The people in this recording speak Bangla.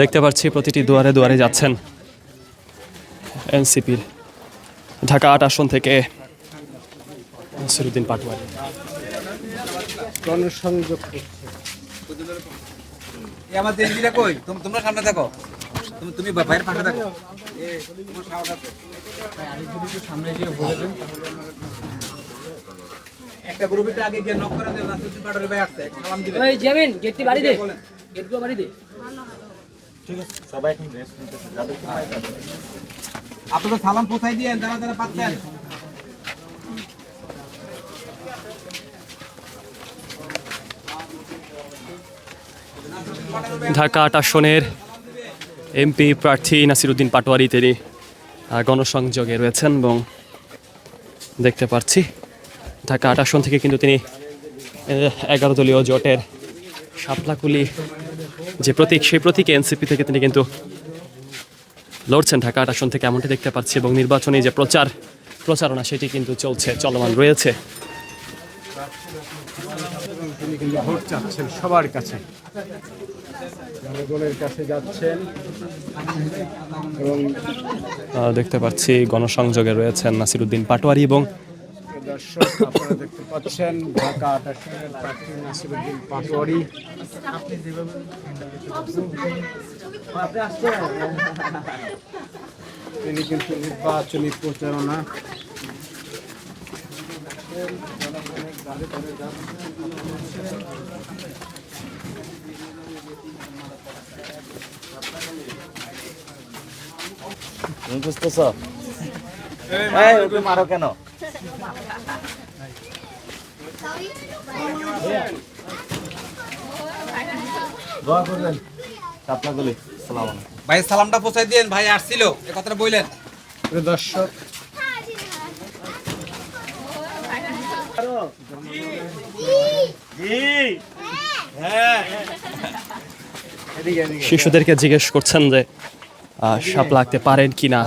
দেখতে পাচ্ছি প্রতিটি দুয়ারে দুয়ারে যাচ্ছেন এনসিপির ঢাকা ৮ আসন থেকে নাসিরউদ্দিন পাটোয়ারি। গণসংযোগ আমার দিদিরা কই তোমরা সামনে থাকো, তুমি বাইরের পাশে থাকো। একটা গ্রুপে আগে গিয়ে নক করে দেন, নাসিরউদ্দিন পাটোয়ারি ভাই আসছে, সালাম দিবেন। ওই জেমিন গেটটি বাড়ি দে, গেটগুলো বাড়ি দে। ঠিক আছে, সবাই এখন রেস্ট নিতেছে, যাদের আপনারা সালাম পৌঁছাই দিয়েন যারা যারা পাচ্ছেন। ঢাকা ৮ আসনের এমপি প্রার্থী নাসিরউদ্দিন পাটোয়ারি তিনি গণসংযোগে রয়েছেন এবং দেখতে পাচ্ছি ঢাকা ৮ আসন থেকে কিন্তু তিনি 11 দলীয় জোটের শাপলাকুলি যে প্রতীক, সেই প্রতীকে এনসিপি থেকে তিনি কিন্তু লড়ছেন ঢাকা ৮ আসন থেকে, এমনটি দেখতে পাচ্ছি। এবং নির্বাচনী যে প্রচারণা সেটি কিন্তু চলমান রয়েছে। তিনি কিন্তু ভোট চাচ্ছেন সবার কাছে, জনগণের কাছে যাচ্ছেন এবং দেখতে পাচ্ছি গণসংযোগে রয়েছেন নাসিরউদ্দিন পাটোয়ারি এবং দর্শক আপনারা দেখতে পাচ্ছেন ঢাকা ৮ আসনের প্রার্থী নাসিরউদ্দিন পাটোয়ারি। তিনি কিন্তু নির্বাচনী প্রচারণা বুঝতেছ মারো কেন? দোয়া করবেন আপনাগুলি। ভাই সালামটা পৌঁছাই দিয়েন, ভাই আসছিল এই কথাটা বললেন। দর্শক শিশুদেরকে জিজ্ঞেস করছেন যে সাপ লাগতে পারেন কিনা।